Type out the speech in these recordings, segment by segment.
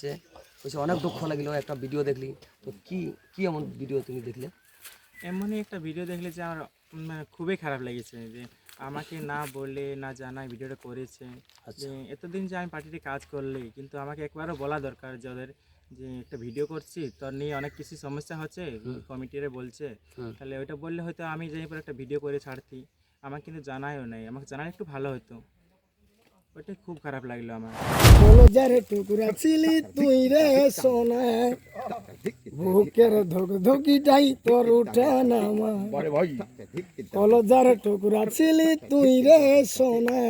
বলছে অনেক দুঃখ লাগলো একটা ভিডিও দেখলি তো কি কি এমন ভিডিও তুমি দেখলে? এমনই একটা ভিডিও দেখলে যে আমার মানে খুবই খারাপ লেগেছে যে আমাকে না বলে না জানায় ভিডিওটা করেছে। আচ্ছা। যে এতদিন যে আমি পার্টিতে কাজ করলেই কিন্তু আমাকে একবারও বলা দরকার যে ওদের যে একটা ভিডিও করছি তোর নিয়ে অনেক কিছু সমস্যা হচ্ছে কমিটিরে বলছে, হুম। তাহলে ওইটা বললে হয়তো আমি যেই পর একটা ভিডিও করে ছাড়তি। আমাকে কিন্তু জানায়ও নাই, আমাকে জানালে একটু ভালো হতো। ওইটাই খুব খারাপ লাগলো আমার। কলজারে টুকরা ছিলি তুই রে সোনা, বুকের ধুক ধুকিটাই তোর উঠা নামা। কলজার টুকরা ছিলি তুই রে সোনা,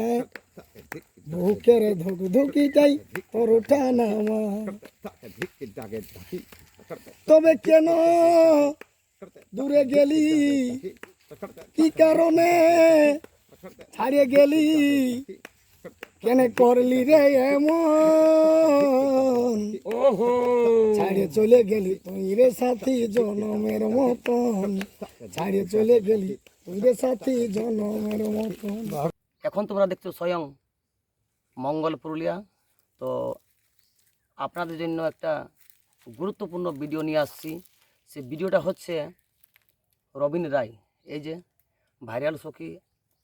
বুকের ধুক ধুকিটাই তোর উঠা নামা। তবে কেন দূরে গেলি, কি কারণে ছাড়িয়ে গেলি, কেন করলি রে এমন, ছাড়িয়ে চলে গেলি তুই রে সাথী জনমের মতন, ছাড়িয়ে চলে গেলি তুই রে সাথী জনমের মতন। এখন তোমরা দেখছো স্বয়ং মঙ্গল পুরুলিয়া। তো আপনাদের জন্য একটা গুরুত্বপূর্ণ ভিডিও নিয়ে আসছি। সে ভিডিওটা হচ্ছে রবিন রায়, এই যে ভাইরাল সখী,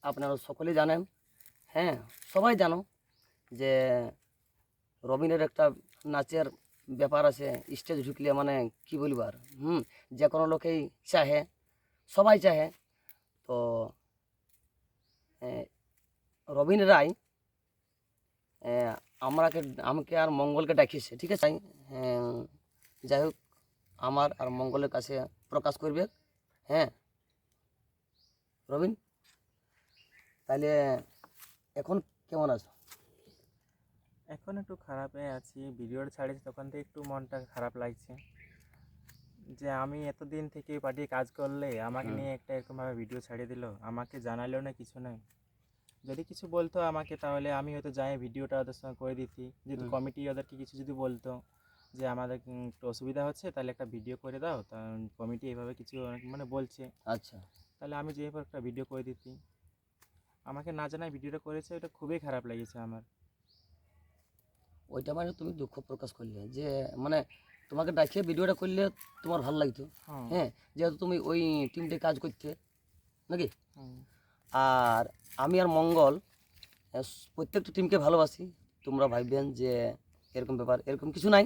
আপনারা সকলেই জানেন। হ্যাঁ, সবাই জানো যে রবিনের একটা নাচের ব্যাপার আছে। স্টেজ ঢুকলে মানে কি বলবার, যে কোনো লোকেই চাহে, সবাই চাহে। তো রবিন রায় আমাকে আর মঙ্গলকে ডাকিয়েছে, ঠিক আছে। যাই হোক, আমার আর মঙ্গলের কাছে প্রকাশ করবে। হ্যাঁ রবিন, তাহলে এখন কেমন আছো? এখন একটু খারাপে আছি, ভিডিওটা ছাড়িয়েছি তখন থেকে একটু মনটা খারাপ লাগছে যে আমি এতদিন থেকে পার্টিতে কাজ করলে আমাকে নিয়ে একটা এরকমভাবে ভিডিও ছাড়িয়ে দিল, আমাকে জানালেও না, কিছু নয়। যদি কিছু বলতো আমাকে তাহলে আমি হয়তো যাই ভিডিওটা ওদের সঙ্গে করে দিতি। যদি কমিটি ওদেরকে কিছু যদি বলতো যে আমাদের একটু অসুবিধা হচ্ছে তাহলে একটা ভিডিও করে দাও, তা কমিটি এইভাবে কিছু মানে বলছে, আচ্ছা, তাহলে আমি যেভাবে একটা ভিডিও করে দিতি। আমাকে না জানায় ভিডিওটা করেছে, এটা খুবই খারাপ লেগেছে আমার। ওইটা মানে তুমি দুঃখ প্রকাশ করলে যে মানে তোমাকে ডাকিয়ে ভিডিওটা করলে তোমার ভালো লাগতো। হ্যাঁ। হ্যাঁ, যেহেতু তুমি ওই টিমটায় কাজ করতে নাকি। হুম। আর আমি আর মঙ্গল প্রত্যেকটা টিমকে ভালোবাসি। তোমরা ভাববেন যে এরকম ব্যাপার, এরকম কিছু নাই।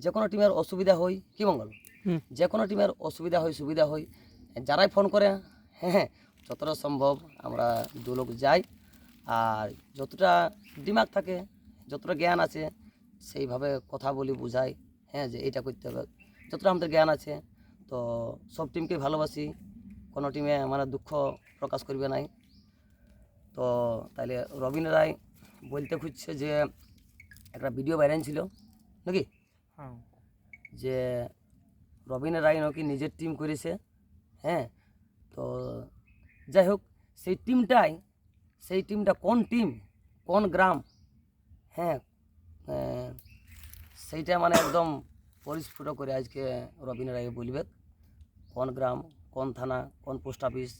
যে কোনো টিমের অসুবিধা হয় কি মঙ্গল, যে কোনো টিমের অসুবিধা হয় সুবিধা হয়, যারাই ফোন করে, হ্যাঁ, যতটা সম্ভব আমরা দু লোক যাই। আর যতটা দিমাগ থাকে, যতটা জ্ঞান আছে সেইভাবে কথা বলি, বুঝাই, হ্যাঁ, যে এটা করতে হবে। যতটা আমাদের জ্ঞান আছে, তো সব টিমকে ভালোবাসি, কোনো টিমে মানে দুঃখ প্রকাশ করবে নাই। তো তাইলে রবিন রায় বলতে খুঁজছে যে একটা ভিডিও ভাইরাল ছিল নাকি, হ্যাঁ। যে রবিন রায় নাকি নিজের টিম করেছে। হ্যাঁ, তো যাই হোক, সেই টিমটা কোন টিম, কোন গ্রাম, হ্যাঁ, সেইটা মানে একদম পরিস্ফুট করে আজকে রবিন রায় বলবে কোন গ্রাম, কোন থানা, কোন পোস্ট অফিস।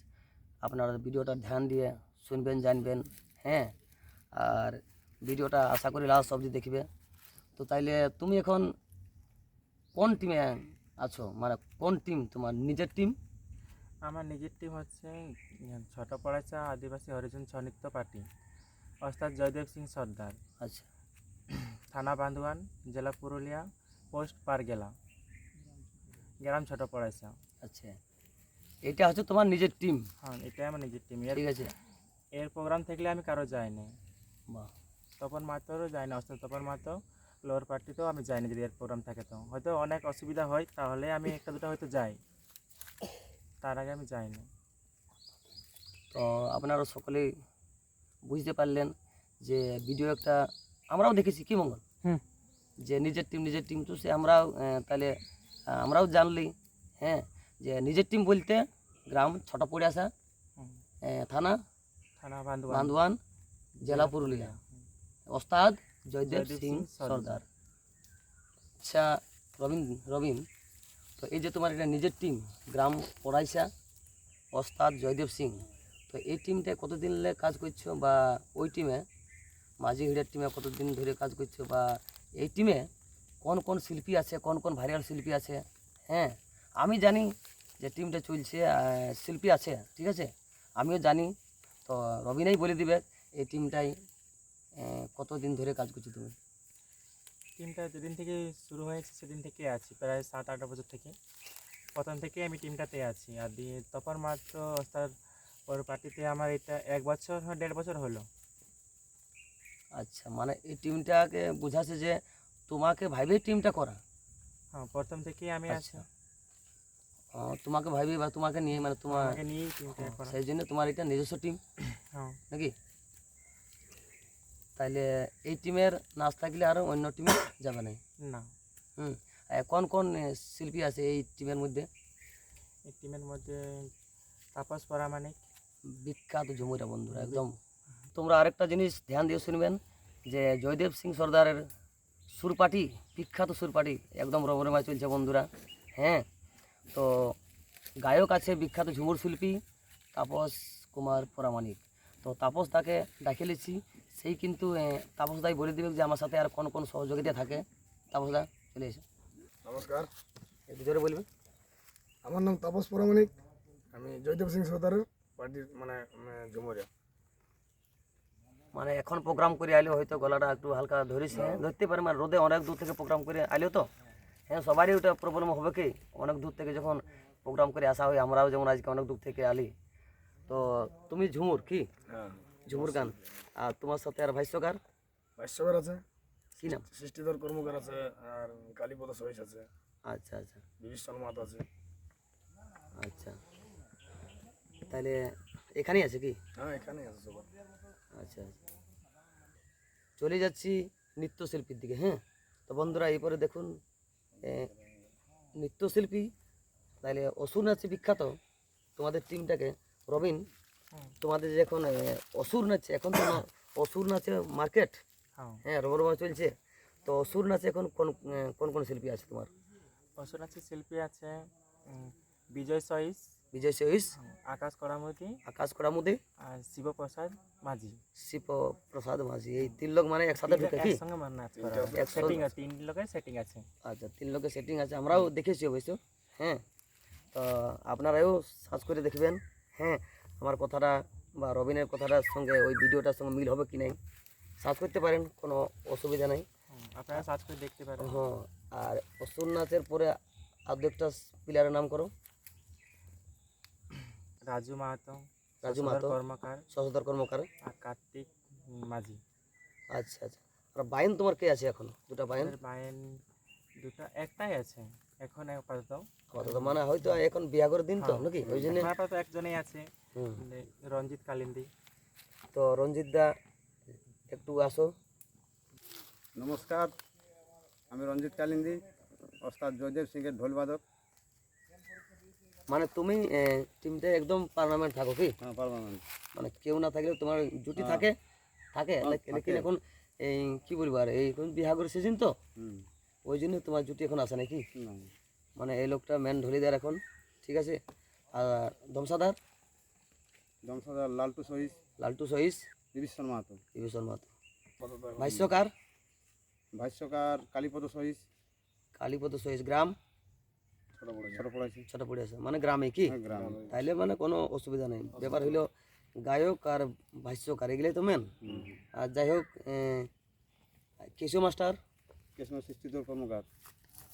আপনারা ভিডিওটা ধ্যান দিয়ে শুনবেন, জানবেন। হ্যাঁ, আর ভিডিওটা আশা করি লাস্ট অবধি দেখবে। তো তাইলে তুমি এখন কোন টিমে আছো, মানে কোন টিম তোমার নিজের টিম? আমার নিজের টিম হচ্ছে ছোটপড়াচা আদিবাসী হরিজন স্বনৃত্য পার্টি, ওস্তাদ জয়দেব সিং সর্দার, আচ্ছা থানা বান্দোয়ান, জেলা পুরুলিয়া, পোস্ট পারগেলা, গ্রাম ছোটপড়াচা। আচ্ছা, এটা হচ্ছে তোমার নিজের টিম। হ্যাঁ, এটাই আমার নিজের টিম। ঠিক আছে, এর প্রোগ্রাম থাকলে আমি কারো যাইনি। বাহ। তপন মাহাতোরও যাই না, ওস্তাদ তপন মাহাতো লোয়ার পার্টিতেও আমি যাইনি। যদি এর প্রোগ্রাম থাকে তো হয়তো অনেক অসুবিধা হয়, তাহলে আমি একটা দুটো হয়তো যাই, তার আগে আমি যাইনি। তো আপনারা সকলেই বুঝতে পারলেন যে ভিডিও একটা আমরাও দেখেছি কি মঙ্গল, যে নিজের টিম তো সে আমরাও তাহলে আমরাও জানলি। হ্যাঁ, যে নিজের টিম বলতে গ্রাম ছোট পড়িয়াশা, থানা থানা বান্দোয়ান, বান্দোয়ান, জেলা পুরুলিয়া, ওস্তাদ জয়দেব সিং সর্দার। আচ্ছা রবিন, রবিন, তো এই যে তোমার এটা নিজের টিম, গ্রাম পড়াইশা, ওস্তাদ জয়দেব সিং, তো এই টিমটা কতদিন কাজ করছো, বা ওই টিমে মাঝি হিড়ের টিমে কতদিন ধরে কাজ করছো, বা এই টিমে কোন কোন শিল্পী আছে, কোন কোন ভাইরাল শিল্পী আছে। হ্যাঁ, আমি জানি যে টিমটা চলছে, শিল্পী আছে, ঠিক আছে, আমিও জানি। তো রবিনাই বলে দিবে এই টিমটাই কতদিন ধরে কাজ করছো তুমি। টিমটা যেদিন থেকে শুরু হয়েছে সেদিন থেকে আছি, প্রায় 7-8 বছর থেকে। প্রথম থেকে আমি টিমটাতে আছি। আর দিয়ে তখন মাত্র তার ওর পার্টিতে আমার এটা 1 বছর 1.5 বছর হলো। আচ্ছা, মানে এই টিমটাকে বোঝাচ্ছে যে তোমাকে ভাইবেই টিমটা করা। হ্যাঁ, প্রথম থেকেই আমি আছি। আচ্ছা, তোমাকে ভাইবেই বা তোমাকে নিয়ে, মানে তোমার আমাকে নিয়েই টিমটা করা। সেই জন্য তোমার এটা নিজস্ব টিম হ্যাঁ, নাকি। তাইলে এই টিমের নাচ থাকলে আরও অন্য টিমে যাবে না। না, কোন কোন শিল্পী আছে এই টিমের মধ্যে? এই টিমের মধ্যে তাপস পরামানিক। বিখ্যাত ঝুমুরা বন্ধুরা একদম। তোমরা আরেকটা জিনিস ধ্যান দিয়ে শুনবেন যে জয়দেব সিং সর্দারের সুরপাটি, বিখ্যাত সুরপাটি একদম রমরমায় চলছে বন্ধুরা। হ্যাঁ, তো গায়ক আছে বিখ্যাত ঝুমুর শিল্পী তাপস কুমার পরামানিক। তো তাপস দাকে ডাকে নিচ্ছি, সেই কিন্তু তাপস দাই বলে দেবে যে আমার সাথে আর কোন কোন সহযোগিতা থাকে। তাপস দা চলে এসে নমস্কার, একটু জোরে বলবে। আমার নাম তাপস পরামানিক, আমি জয়দেব সিং সর্দারের পার্টির মানে ঝুমুরিয়া। মানে এখন প্রোগ্রাম করে আইলেও হয়তো গলাটা একটু হালকা ধরেছে, ধরতে পারে, মানে রোদে অনেক দূর থেকে প্রোগ্রাম করে আইলেও তো হ্যাঁ সবারই ওটা প্রবলেম হবে কি, অনেক দূর থেকে যখন প্রোগ্রাম করে আসা হয়, আমরাও যেমন আজকে অনেক দূর থেকে আলি। তো তুমি ঝুমুর কি, হ্যাঁ, ঝুমুর গান, আর তোমার সাথে আর ভাষ্যকার ভাষ্যকার আছে, কি নাম? সৃষ্টিধর কর্মকার আছে, আর কালীপদ সহিস আছে, আচ্ছা আচ্ছা বিভীষণ মাত আছে। আচ্ছা, তাহলে এখানেই আছে কি? হ্যাঁ, এখানেই আছে সবার। আচ্ছা আচ্ছা, চলে যাচ্ছি নৃত্যশিল্পীর দিকে। হ্যাঁ, তো বন্ধুরা এরপরে দেখুন নৃত্যশিল্পী, তাহলে অসুর নাচে বিখ্যাত তোমাদের টিমটাকে। রবিন, তোমাদের যে এখন অসুর নাচে, এখন তো অসুর নাচে মার্কেট, হ্যাঁ, হ্যাঁ রবরমা চলছে। তো অসুর নাচে এখন কোন কোন কোন শিল্পী আছে তোমার? অসুনাচি শিল্পী আছে বিজয় সহিস, বিজয় সহিস, আকাশ করামতি, আকাশ করামুদে, আর শিবপ্রসাদ মাঝি। শিব প্রসাদ মাঝি, এই তিন লোক মানে একসাথে ঢুকে কি? একসঙ্গে নাচ করা একসঙ্গে- সেটিং আছে, 3 লোকের সেটিং আছে। আচ্ছা, তিন লোকের সেটিং আছে, আমরাও দেখেছি অবশ্য। হ্যাঁ, তো আপনারাও সার্চ করে দেখবেন। হ্যাঁ, আমার কথাটা বা রবিনের কথাটার সঙ্গে ওই ভিডিওটার সঙ্গে মিল হবে কি নাই সার্চ করতে পারেন, কোনো অসুবিধা নেই। আপনারা সার্চ করে দেখতে পারেন। হ্যাঁ, আর অসুর নাচের পরে আর একটা প্লেয়ারের নাম করো। রাজু মাহাতো, রাজু শশধর মাহাতো, কর্মকার, শশধর কর্মকার। আর কার্তিক মাঝি। আচ্ছা আচ্ছা, আর বাইন তোমার কে আছে এখন? দুটা বাইন আমাদের বায়েন দুটো, একটাই আছে এখন আপাতত। আপাতত, মানে হয়তো এখন বিয়া করে দিন তো নাকি, ওই জন্য। এখন আপাতত একজনই আছে, হুম, রঞ্জিত কালিন্দি। তো রঞ্জিত দা একটু আসো। নমস্কার, আমি রঞ্জিত কালিন্দি, ওস্তাদ জয়দেব সিংয়ের ঢোলবাদক। মানে তুমি টিমটা একদম পার্মানেন্ট থাকো কি? হ্যাঁ, পারমানেন্ট। মানে কেউ না থাকলেও তোমার জুটি থাকে থাকে লেকিন এখন এই কি বলবো, আর এই এখন বিহাগরের সিজন তো, হুম, ওই জন্য তোমার জুটি এখন আসে নাকি। না, মানে এই লোকটা ম্যান ঢলে দেয় এখন, ঠিক আছে। আর ধমসাদার দমসাদার লালটু সহিস, লালটু সহিস, বিভীষণ মাহাতো, বিভূষণ মাহাতো। ভাষ্যকার ভাষ্যকার কালীপদ সহিস, কালীপদ সহিস। গ্রাম ছোট পড়াইছি। ছোট পড়ে আছে, মানে গ্রামে কি, হ্যাঁ, গ্রাম। তাইলে মানে কোনো অসুবিধা নেই। ব্যাপার হইলো গায়ক আর ভাষ্যকার এগুলোই তো মেন। আর যাই হোক, কেশু মাস্টার, কৃষ্ণ সৃষ্টিধর কর্মকার,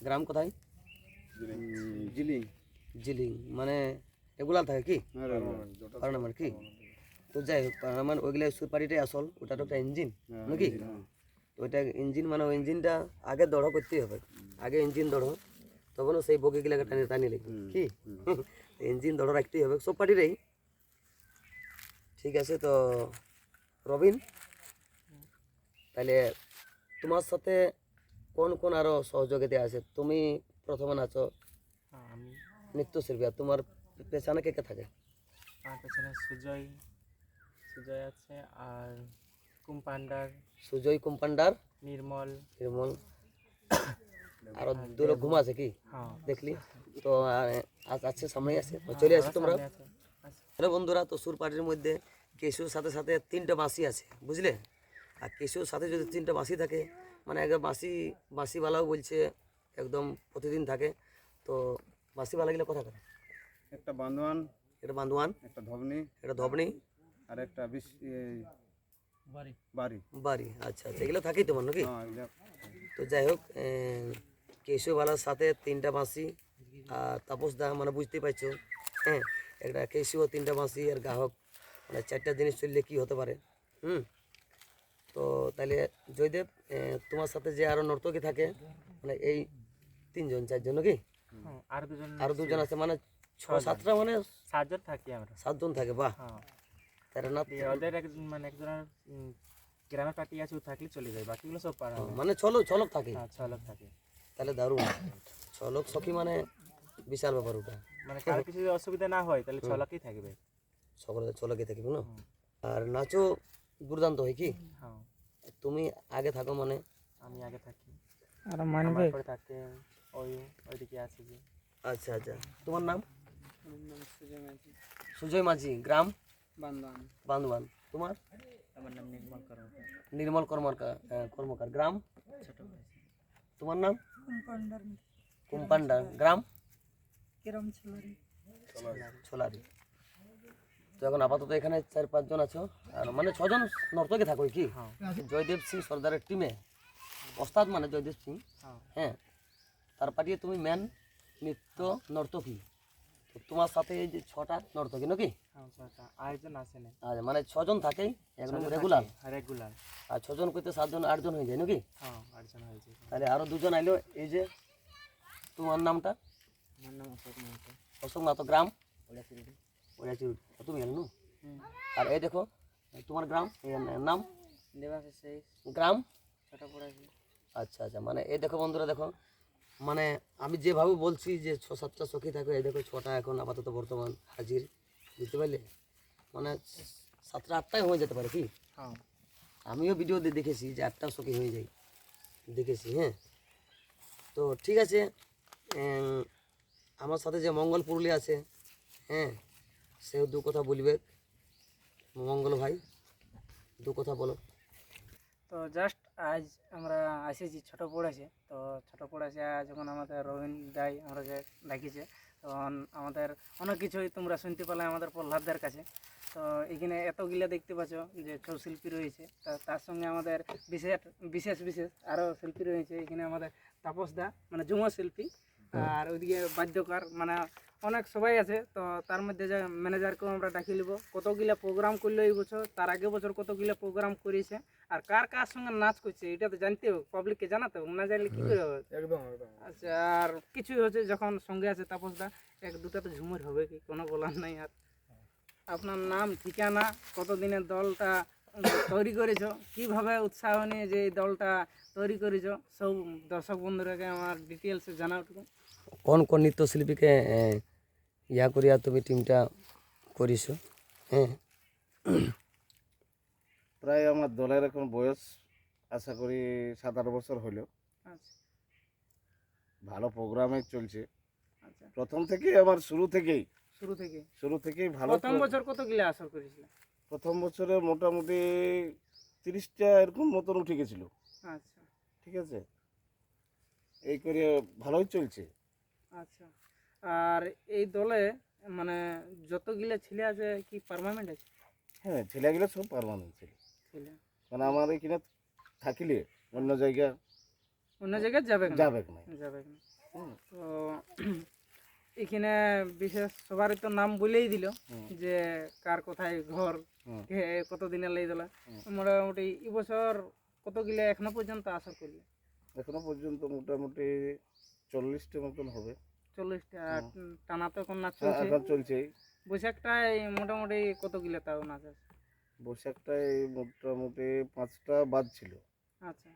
গ্রাম কোথায়? জিলিং। জিলিং, মানে এগুলা থাকে কি হ্যাঁ, পার্নামেন্ট কি। তো যাই হোক, পার্নামেন্ট ওইগুলো সুপারিটাই আসল, ওটা তো একটা ইঞ্জিন হ্যাঁ, নাকি। তো ওইটা ইঞ্জিন, মানে ওই ইঞ্জিনটা আগে দড়ো করতেই হবে, আগে ইঞ্জিন দড়ো, তখনও সেই বগিগুলাকে টানি টানি লাগবে কি। ইঞ্জিন দড়ো রাখতেই হবে সব পার্টিরই, ঠিক আছে। তো রবিন, তাহলে তোমার সাথে কোন কোন আরো সহযোগিতা আছে? তুমি প্রথমে নাচো, আমি, নৃত্যশিল্পী, আর তোমার পেছনে কে কে থাকে? আমার পেছনে সুজয় সুজয় আছে, আর কুম্পান্ডার, সুজয় কুম্পান্ডার, নির্মল। নির্মল, আরো দু লোক ঘুমা আছে কি হ্যাঁ, দেখলি। তো আছে, সামনে আছে, তো চলে আসো তোমরা। সামনে আছে। আচ্ছা, হ্যালো বন্ধুরা, তো সুর পার্টির মধ্যে কেশুর সাথে সাথে 3টা বাঁশি আছে, বুঝলে। আর কেশুর সাথে যদি 3টা বাঁশি থাকে, মানে একদম বাঁশিওয়ালাও বলছে একদম প্রতিদিন থাকে। তো বাঁশিওয়ালাগুলো কথা করে, একটা বান্দোয়ান, এটা বান্দোয়ান, একটা ধবনি, এটা ধবনি, আর একটা বাড়ি। বাড়ি। আচ্ছা আচ্ছা, এগুলো থাকেই তোমার নাকি? হ্যাঁ এগুলা তো যাই হোক, কেশবালার সাথে 3টা বাঁশি আর তাপস দা, মানে বুঝতেই পারছো। হ্যাঁ, একটা কেশিও 3টা বাঁশি আর গ্রাহক, মানে 4টা জিনিস চললে কি হতে পারে। তো তাহলে জয়দেব, তোমার সাথে যে আরো নর্তকী থাকে, মানে এই 3জন 4জন নাকি? আর দুজন আরো 2জন আছে, মানে 6-7টা, মানে 7জন থাকি আমরা। 7জন থাকে। বাহ, হ্যাঁ, তারা না, দিয়ে ওদের একজন মানে একজনের গ্রামের পার্টি আছে, ও থাকলে চলে যায়, বাকিগুলো সব পাড়া। মানে ছলক থাকে। হ্যাঁ, 6 লোক থাকে। তাহলে দারুণ, 6 লোক সখী, মানে বিশাল ব্যাপার ওটা। মানে কারো কিছু যদি অসুবিধা না হয় তাহলে 6 লোকই থাকবে। সকলে ছলকে থাকি না। আর নাচও দুর্দান্ত হয় কি? হ্যাঁ, তুমি আগে থাকো মানে? আমি আগে থাকি, আর আমার পরে থাকে ওইদিকে আছে যে। আচ্ছা আচ্ছা, তোমার নাম? সুজয় মাঝি, গ্রাম বান্দোয়ান। তোমার? আমার নাম নির্মল কর্মকার। নির্মল কর্মকার, গ্রাম? তোমার নাম? কুম্পান্ডার, গ্রাম? ছোলারি। তো এখন আপাতত এখানে 4-5 জন আছো, আর মানে 6 জন নর্তকে থাকো কি? জয়দেব সিং সর্দারের টিমে ওস্তাদ মানে জয়দেব সিং। হ্যাঁ, তার পাঠিয়ে তুমি মেন নৃত্য নর্তকী। তো তোমার সাথে এই যে 6টা নর্তকী নাকি? আরেকজন আসে না। আচ্ছা, মানে 6 জন থাকেই একদম রেগুলার। রেগুলার। আর 6 জন করতে 7 জন 8 জন হয়ে যায় নাকি? হ্যাঁ, 8 জন হয়েছে। তাহলে আরো 2 জন আইলো। এই যে তোমার নামটা? আমার নাম অশোক মাহাতো। অশোক মাহাতো, গ্রাম? ওড়াচিরুট। তুমি গেল নু? আর এই দেখো তোমার গ্রাম, নাম? দেবাশিস শেখ, গ্রাম? ছোট পড়াছি। আচ্ছা আচ্ছা, মানে এই দেখো বন্ধুরা, দেখো মানে আমি যেভাবে বলছি যে 6-7টা সখী থাকে, এই দেখো 6টা এখন আপাতত বর্তমান হাজির, বুঝতে পারলে? মানে 7টা-8টাই হয়ে যেতে পারে কি? হ্যাঁ, আমিও ভিডিও দেখেছি যে 8টা সখী হয়ে যায়, দেখেছি। হ্যাঁ, তো ঠিক আছে। আমার সাথে যে মঙ্গল পুরুলিয়া আছে, হ্যাঁ, সেও 2 কথা বলবে। মঙ্গল ভাই, 2 কথা বলো। তো জাস্ট আজ আমরা এসেছি ছোট পড়েছে। তো ছোট পড়েছে যখন আমাদের রবীন দাই আমরা যে ডাকিছে, তখন আমাদের অনেক কিছুই তোমরা শুনতে পেলে আমাদের প্রহ্লাদদের কাছে। তো এখানে এতগুলা দেখতে পাচ্ছ যে ছৌ শিল্পী রয়েছে, তার সঙ্গে আমাদের বিশেষ আরও শিল্পী রয়েছে। এখানে আমাদের তাপস দা, মানে ঝুমুর শিল্পী, আর ওইদিকে বাদ্যকার, মানে অনেক সবাই আছে। তো তার মধ্যে যে ম্যানেজারকেও আমরা ডাকি নিব, কতগুলা প্রোগ্রাম করলো এই বছর, তার আগে বছর কতগুলা প্রোগ্রাম করেছে, আর কার কার সঙ্গে নাচ করছে এটা তো জানতে হবে, পাবলিককে জানাতে হবে, না জানলে কী করে হবে? একদম আচ্ছা, আর কিছুই হচ্ছে যখন সঙ্গে আছে তাপসদা, 1-2টা তো ঝুমুর হবে, কি কোনো বলার নাই। আর আপনার নাম, ঠিকানা, কতদিনের দলটা তৈরি করেছো, কিভাবে উৎসাহ নিয়ে যে এই দলটা তৈরি করেছো, সব দর্শক বন্ধুরাকে আমার ডিটেলসে জানাওটুকু। কোন কোন নৃত্যশিল্পীকে ইয়া করিয়া তুমি টিমটা করিছো? হ্যাঁ, প্রায় আমার দলের এখন বয়স আশা করি 7-8 বছর হলো। আচ্ছা ভালো প্রোগ্রামে চলছে আচ্ছা, প্রথম থেকেই, আমার শুরু থেকেই ভালো। প্রথম বছর কতগুলা আসর করেছিল? প্রথম বছরে মোটামুটি 30টা এরকম মতন উঠে গেছিল। আচ্ছা ঠিক আছে, এই করে ভালোই চলছে। আচ্ছা, আর এই দলে মানে যতগুলা ছেলে আছে কি পার্মানেন্ট আছে? হ্যাঁ, ছেলেগুলো সব পারমানেন্ট ছিল, ছেলে মানে আমার এখানে থাকিলে অন্য জায়গা অন্য জায়গায় যাবে না? যাবে না। যাবে না। তো এখানে বিশেষ সবারই তো নাম বলেই দিল যে কার কোথায় ঘর, কে কতদিনের লাই দিলা। মোটামুটি এবছর কতগুলা এখনো পর্যন্ত আসর করলে? এখনো পর্যন্ত মোটামুটি 40টা মতন হবে। 40টা? টানা তো এখন নাচ হ্যাঁ, চলছে। এখন চলছে। বৈশাখটায় মোটামুটি কতগুলা তাও নাচ আছে? বৈশাখটায় মোটামুটি 5টা বাদ ছিল। আচ্ছা,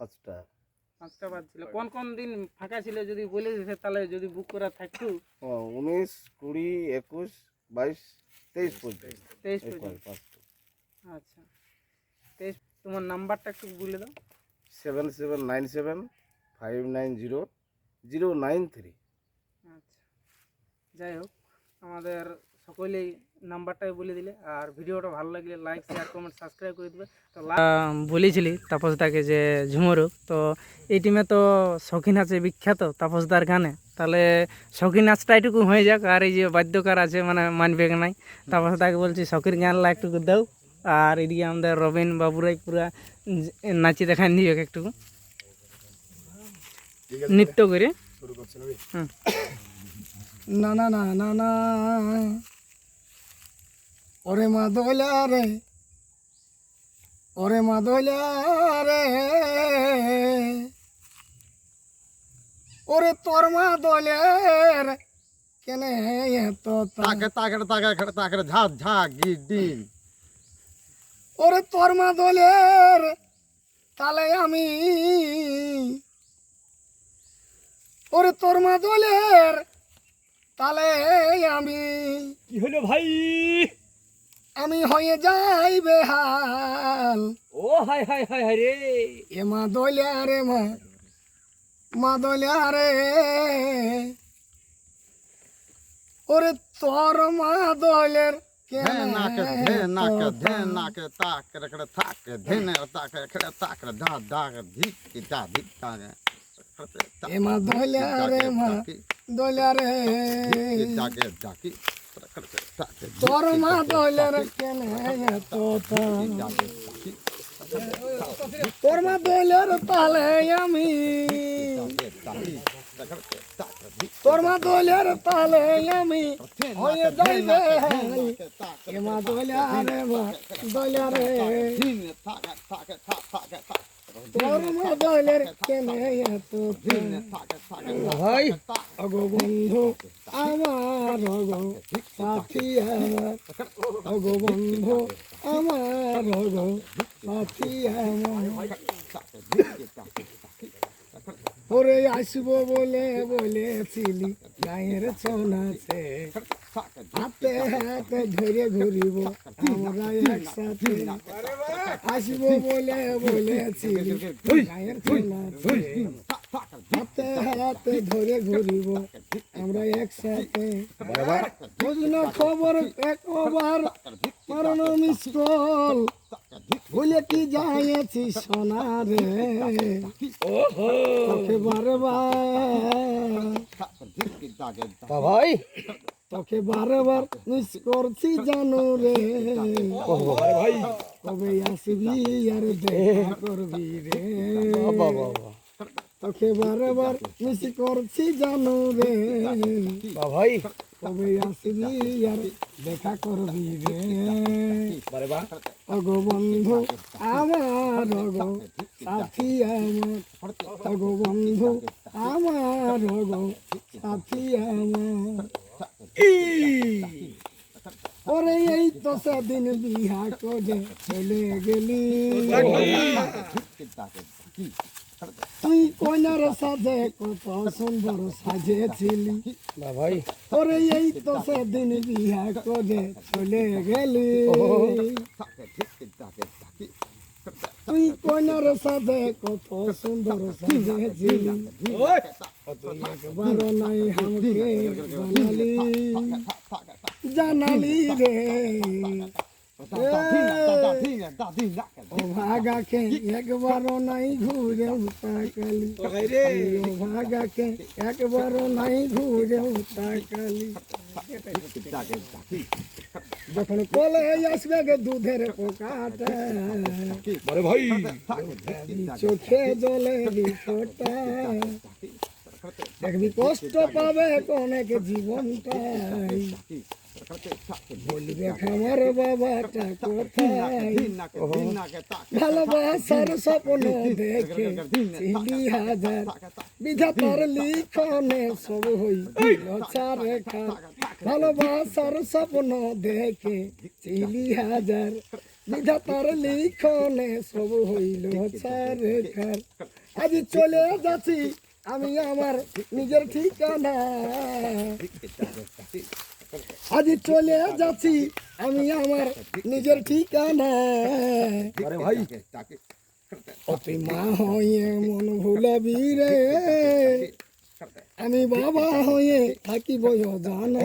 5টা 5টা বাদ ছিল। কোন কোন দিন ফাঁকা ছিল যদি বলে দিতে, তাহলে যদি বুক করা থাকতো। 19, 20, 21, 22, 23 পর্যন্ত। 23 এই পর্যন্ত। 5টা। আচ্ছা, 23। তোমার নাম্বারটা একটু বলে দাও। 7797590093। আচ্ছা, যাই হোক, আমাদের সকলেই নাম্বারটাই বলে দিলে, আর ভিডিওটা ভালো লাগলে লাইক শেয়ার কমেন্ট সাবস্ক্রাইব করে দেবে। তো বলেছিলি তাপসদাকে যে ঝুমুরুক, তো এই টিমে তো শৌখিন আছে বিখ্যাত তাপসদার গানে, তাহলে শৌখিন নাচটা এটুকু হয়ে যাক, আর এই যে বাদ্যকার আছে মানে মানবে নাই, তাপসদাকে বলছি শৌখিন গানলা একটুকু দাও, আর এদিকে আমাদের রবিন বাবুরাই পুরা নাচি দেখান দিও একটু নৃত্য করে। হুম। না না না না না ওরে মা দোলা রে, ওরে মা দোলা রে, ওরে তোর মা দোলের কেনে এত তাকে তাকে তাকে তাকে ঝাঁক ঝাঁক গিডিং ওরে তোর মা দোলের তালে আমি, ওরে তোর মা দোলের তালে আমি, কি হলো ভাই? আমি হয়ে যাই বেহাল। ও হাই হাই হাই হাই রে, এ মা দোলিয়া রে মা, মা দোলিয়া রে, ওরে তোর মা দোলের ধেন নাকে ধেন নাকে ধেন নাকে তাকে রেখে থাকে ধেন তাকে রেখে তাকে ধা ধা ধিক কি যা ধিক তাকে এ মা দোলিয়া রে মা, দোলিয়া রে, তাকে জাকি তোর মা দোলের কেনে এত তোর মা দোলের তালে আমি, তোর মা দোলের তালে আমি হয়ে যাই বেহাল। এ মা দোলিয়া রে মা, দোলিয়া রে, তোর মা দোলের কেনে এত ভাই। অগো বন্ধু আমার, অগো সাথী আমার, অগো বন্ধু আমার, অগো সাথী আমার, ওরে আসবো বলে বলেছিলি গায়ের ছনাছে, হাতে হাতে ধরে ঘুরিব আমরা একসাথে, আসবো বলে বলেছিলি গায়ের ছনাছে, হাতে হাতে ধরে ঘুরিব আমরা একসাথে, বুঝলো খবর একবার মারনো মিসকল, ভুলে কি যাইছি সোনা রে, তোকে বারবার ভাই, তোকে বারবার মিস করছি জানো রে, ভাই কবে আসবি আর দেখা করবি রে, তোকে বারবার মিস করছি জানো রে, ভাই কবে আসবি আর দেখা করবি রে, বারে বা অগো বন্ধু আমার, অগো সাথী আমার, অগো বন্ধু আমার, অগো সাথী আমার, ওরে এই তো সেদিন বিহা করে চলে গেলি, তুই কন্যার সাজে কত সুন্দর সাজেছিলি, ভাই ওরে এই তো সেদিন বিহা করে চলে গেলি, তুই কন্যার সাজে কত সুন্দর সাজেছিলি, তুই একবার নাই আমাকে জানালি, জানালি রে, ও ভাগাকে একবারও নাই ঘুরে তাকালি, ও ভাগাকে একবারও নাই ঘুরে তাকালি, যখন কলে আসবে গে দুধের পোকাটা, বারে ভাই চোখে জলে ফোটা, দেখবি কষ্ট পাবে অনেক জীবনটাই, বলবে আমার বাবাটা কোথায়, ভালোবাসার স্বপ্ন দেখে চিনি হাজার, বিধাতার লিখনে সব হইল চারেখা, ভালোবাসার স্বপ্ন দেখে চিনি হাজার, বিধাতার লিখনে সব হইল চারেখা, আজ চলে যাচ্ছি আমি আমার নিজের ঠিকানা, আজ চলে যাচ্ছি আমি আমার নিজের ঠিকানা, বারে ভাই ও তুই মা হয়ে মন ভুলাবি রে, আমি বাবা হয়ে থাকিব জানা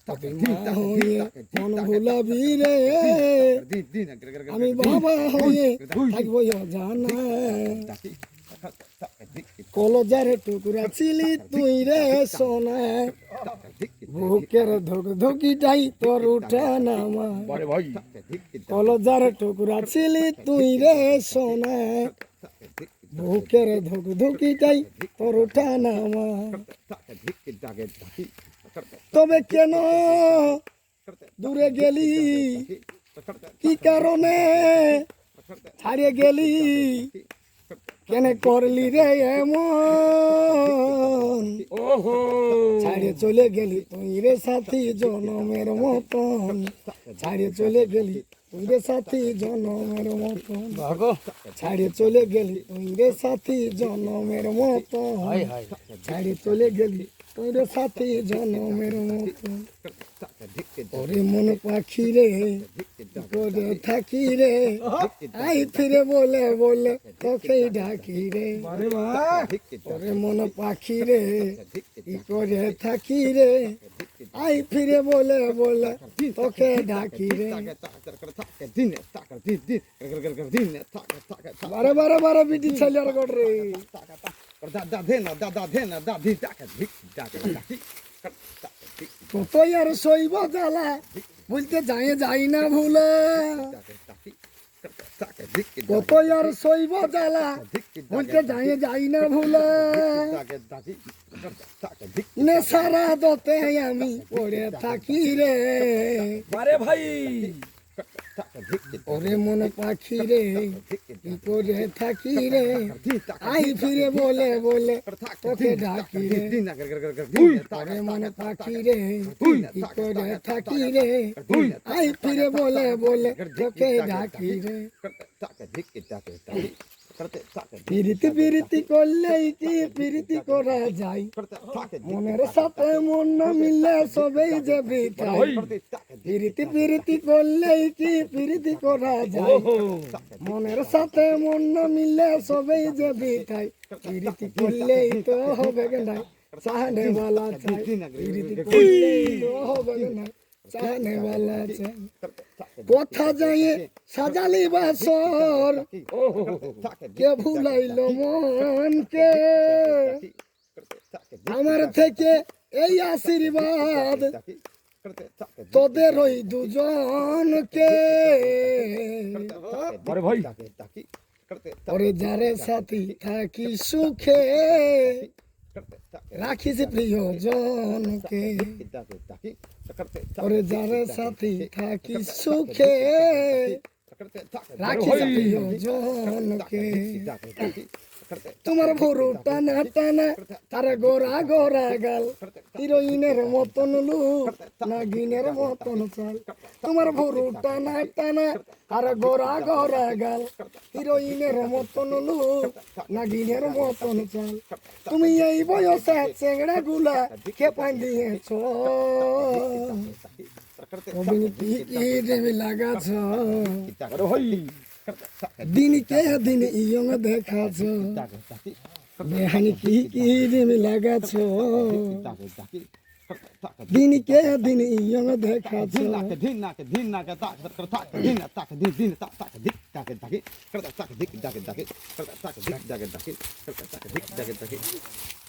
তবে মা হয়ে মন ভুলাবি রে আমি বাবা হয়ে থাকিব জানা কলজারে টুকরা ছিলি তুই রে সোনা বুকের ধক ধকিটাই তোর উঠা নামা কলজারে টুকরা ছিলি তুই রে সোনা বুকের ধক ধকিটাই তোর উঠা নামা তবে কেন দূরে গেলি কি কারণে ছাড়িয়ে গেলি কেন করলি রে এমন ছাড়িয়ে চলে গেলি তুই রে সাথী জনমের মতন ছাড়িয়ে চলে গেলি তুই রে সাথী জনমের মতন ছাড়িয়ে চলে গেলি তুই রে সাথী জনমের মতন ছাড়িয়ে চলে গেলি তুই রে সাথী জনমের মতন ওরে মন পাখি রে করে থাকি রে আই ফিরে বলে বলে তোকে ডাকি রে ওরে মন পাখি রে কি করে থাকি রে আই ফিরে বলে বলে তোকে ডাকি রে বারে বারে বারে বিটি ছেলের গড় রে কত আর শৈব জ্বালা বলতে যাই না ভুলে কত আর শৈব জ্বালা বলতে যাই না ভুলে নেশারা দতে আমি পড়ে থাকি রে আরে ভাই ওরে মন পাখি রে কি করে থাকি রে আই ফিরে বলে বলে তোকে ডাকি রে ওরে মন পাখি রে কি করে থাকি রে আই ফিরে বলে বলে তোকে ডাকি রে প্রীতি প্রীতি করলেই কি প্রীতি করা যায় মনের সাথে মন না মিললে সবেই যে বৃথাই প্রীতি প্রীতি করলেই কি প্রীতি করা যায় মনের সাথে মন না মিললে সবেই যে বৃথাই প্রীতি করলেই তো হবে না চাহনে वाला চাই প্রীতি করলেই তো হবে না চাহনে वाला চাই কথা যায় সাজালি বাসর কে ভুলাইল মনকে আমার থেকে এই আশীর্বাদ তোদের ওই দুজনকে ওরে যারে সাথী থাকি সুখে রাখিস প্রিয়জনকে ওরে যারে সাথী থাকি সুখে রাখিস প্রিয়জনকে তোমার ভরু টানা টানা তার গোরা গোরা গাল হিরোইনের মতন লুক নাগিনের মতন চাল তোমার ভরু টানা টানা আর গোরা গোরা গাল হিরোইনের মতন লুক নাগিনের মতন চাল তুমি এই বয়সে চেংড়া গুলা খেপাই দিয়েছ কি কি দেবী লাগাছ দিনকে দিন ইয়ং দেখাছ বেহানি কি কি দেবী লাগাছ দিনকে দিন ইয়ং দেখাছ Dick,